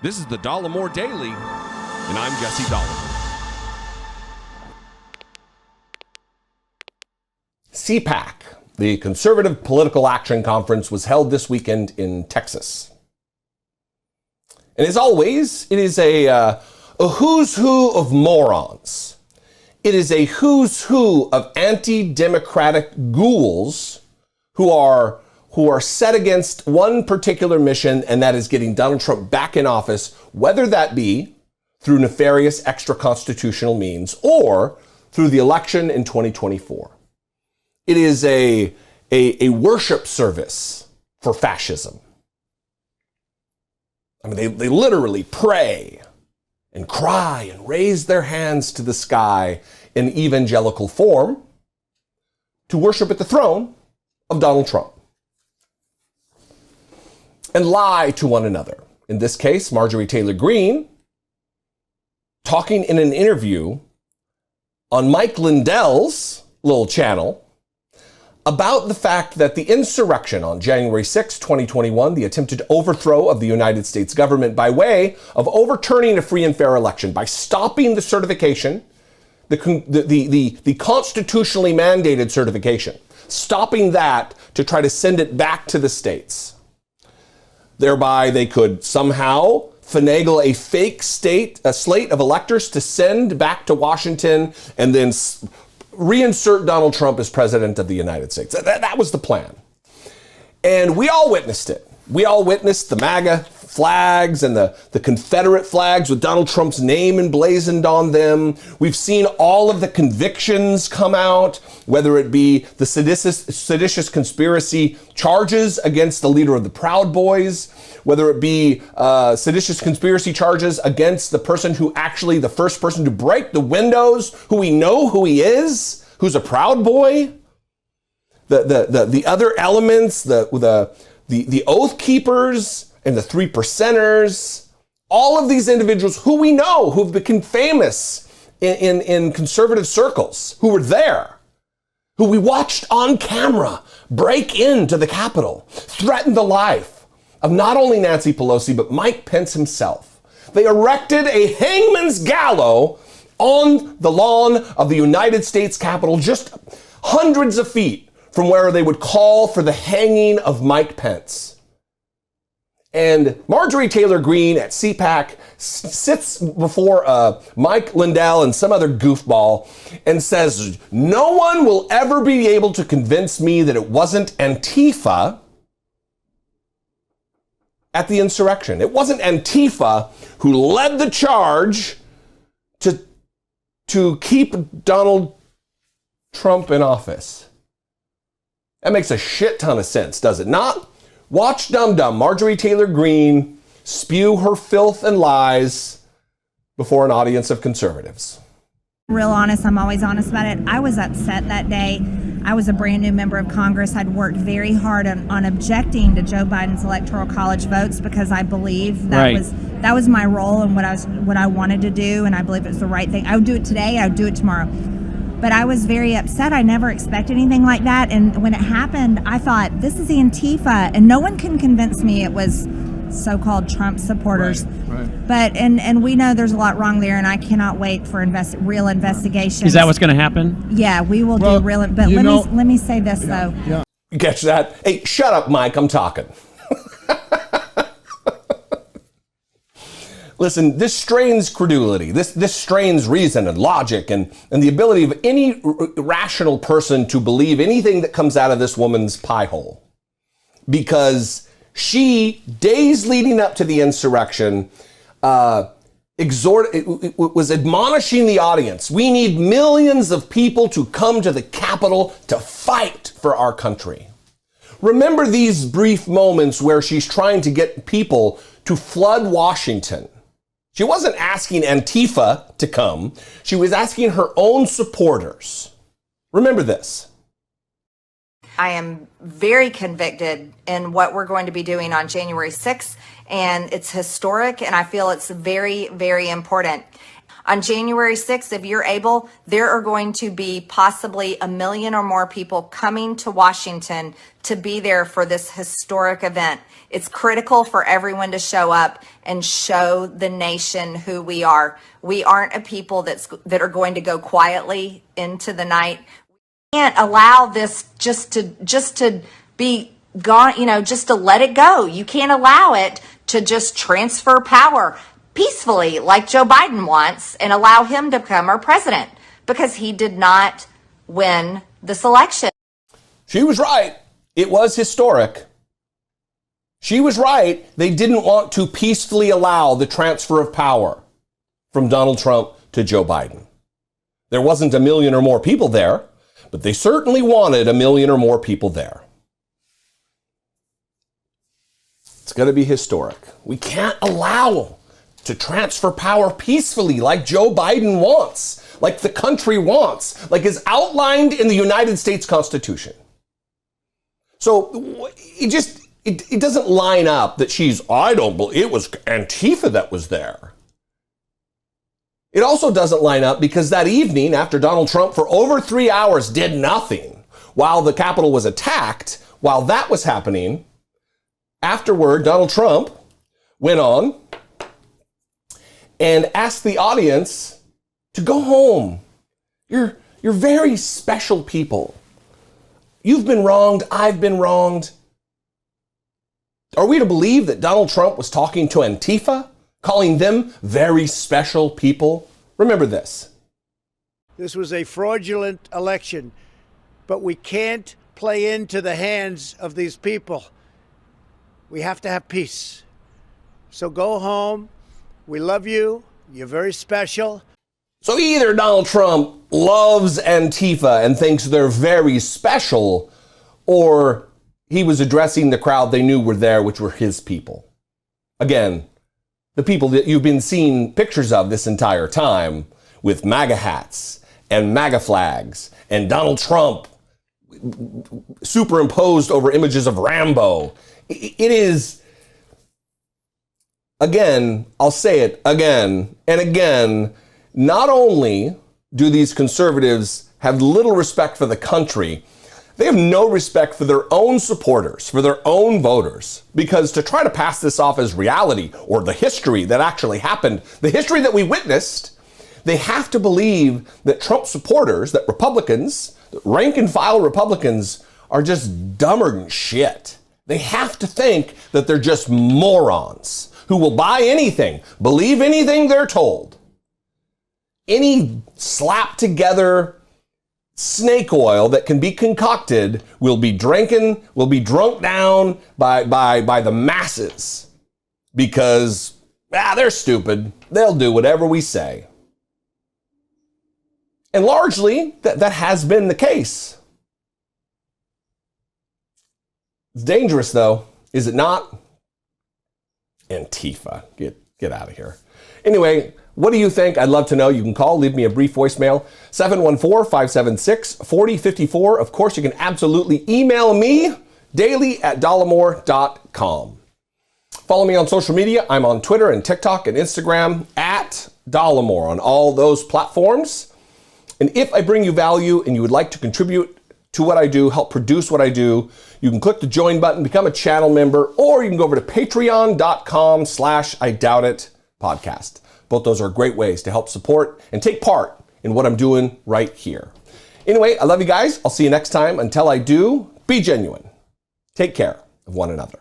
This is the Dollemore Daily, and I'm Jesse Dollemore. CPAC, the Conservative Political Action Conference, was held this weekend in Texas. And as always, it is a who's who of morons. It is a who's who of anti-democratic ghouls who are set against one particular mission, and that is getting Donald Trump back in office, whether that be through nefarious extra-constitutional means or through the election in 2024. It is a worship service for fascism. I mean, they literally pray and cry and raise their hands to the sky in evangelical form to worship at the throne of Donald Trump and lie to one another. In this case, Marjorie Taylor Greene talking in an interview on Mike Lindell's little channel about the fact that the insurrection on January 6, 2021, the attempted overthrow of the United States government by way of overturning a free and fair election, by stopping the certification, the constitutionally mandated certification, stopping that to try to send it back to the states. Thereby, they could somehow finagle a fake slate of electors to send back to Washington and then reinsert Donald Trump as president of the United States. That was the plan. And we all witnessed it. We all witnessed the MAGA flags and the Confederate flags with Donald Trump's name emblazoned on them. We've seen all of the convictions come out, whether it be the seditious conspiracy charges against the leader of the Proud Boys, whether it be seditious conspiracy charges against the person who actually, the first person to break the windows, who we know who he is, who's a Proud Boy. The other elements, the Oath Keepers and the 3%ers, all of these individuals who we know, who've become famous in conservative circles, who were there, who we watched on camera break into the Capitol, threaten the life of not only Nancy Pelosi, but Mike Pence himself. They erected a hangman's gallows on the lawn of the United States Capitol, just hundreds of feet from where they would call for the hanging of Mike Pence. And Marjorie Taylor Greene at CPAC sits before Mike Lindell and some other goofball and says, no one will ever be able to convince me that it wasn't Antifa at the insurrection. It wasn't Antifa who led the charge to keep Donald Trump in office. That makes a shit ton of sense, does it not? Watch dum-dum Marjorie Taylor Greene spew her filth and lies before an audience of conservatives. Real honest, I'm always honest about it. I was upset that day. I was a brand new member of Congress. I'd worked very hard on objecting to Joe Biden's Electoral College votes because I believe that was my role and what I wanted to do, and I believe it was the right thing. I would do it today. I would do it tomorrow. But I was very upset. I never expected anything like that. And when it happened, I thought, this is Antifa. And no one can convince me it was so-called Trump supporters. Right. But, and we know there's a lot wrong there, and I cannot wait for real investigations. Is that what's going to happen? Yeah, we will do real. But let me say this, though. Yeah. You catch that? Hey, shut up, Mike. I'm talking. Listen, this strains credulity. This strains reason and logic and the ability of any rational person to believe anything that comes out of this woman's pie hole. Because she, days leading up to the insurrection, was admonishing the audience. We need millions of people to come to the Capitol to fight for our country. Remember these brief moments where she's trying to get people to flood Washington. She wasn't asking Antifa to come. She was asking her own supporters. Remember this. I am very convicted in what we're going to be doing on January 6th, and it's historic, and I feel it's very, very important. On January 6th, if you're able, there are going to be possibly 1 million or more people coming to Washington to be there for this historic event. It's critical for everyone to show up and show the nation who we are. We aren't a people that are going to go quietly into the night. We can't allow this just to be gone, just to let it go. You can't allow it to just transfer power peacefully like Joe Biden wants and allow him to become our president, because he did not win this election. She was right. It was historic. She was right. They didn't want to peacefully allow the transfer of power from Donald Trump to Joe Biden. There wasn't 1 million or more people there, but they certainly wanted 1 million or more people there. It's going to be historic. We can't allow to transfer power peacefully like Joe Biden wants, like the country wants, like is outlined in the United States Constitution. So it doesn't line up that it was Antifa that was there. It also doesn't line up because that evening, after Donald Trump for over 3 hours did nothing while the Capitol was attacked, while that was happening, afterward, Donald Trump went on and asked the audience to go home. You're very special people. You've been wronged. I've been wronged. Are we to believe that Donald Trump was talking to Antifa, calling them very special people? Remember this. This was a fraudulent election, but we can't play into the hands of these people. We have to have peace. So go home. We love you. You're very special. So either Donald Trump loves Antifa and thinks they're very special, or he was addressing the crowd they knew were there, which were his people. Again, the people that you've been seeing pictures of this entire time with MAGA hats and MAGA flags and Donald Trump superimposed over images of Rambo. It is, again, I'll say it again and again, not only do these conservatives have little respect for the country, they have no respect for their own supporters, for their own voters, because to try to pass this off as reality or the history that actually happened, the history that we witnessed, they have to believe that Trump supporters, that Republicans, that rank and file Republicans are just dumber than shit. They have to think that they're just morons who will buy anything, believe anything they're told. Any slap together snake oil that can be concocted will be drunk down by the masses because they're stupid. They'll do whatever we say. And largely that has been the case. It's dangerous though, is it not? Antifa, get out of here. Anyway, what do you think? I'd love to know. You can call, leave me a brief voicemail, 714-576-4054. Of course, you can absolutely email me, daily@dollemore.com. Follow me on social media. I'm on Twitter and TikTok and Instagram @Dollemore on all those platforms. And if I bring you value and you would like to contribute to what I do, help produce what I do, you can click the join button, become a channel member, or you can go over to patreon.com/IDoubtIt podcast. Both those are great ways to help support and take part in what I'm doing right here. Anyway, I love you guys. I'll see you next time. Until I do, be genuine. Take care of one another.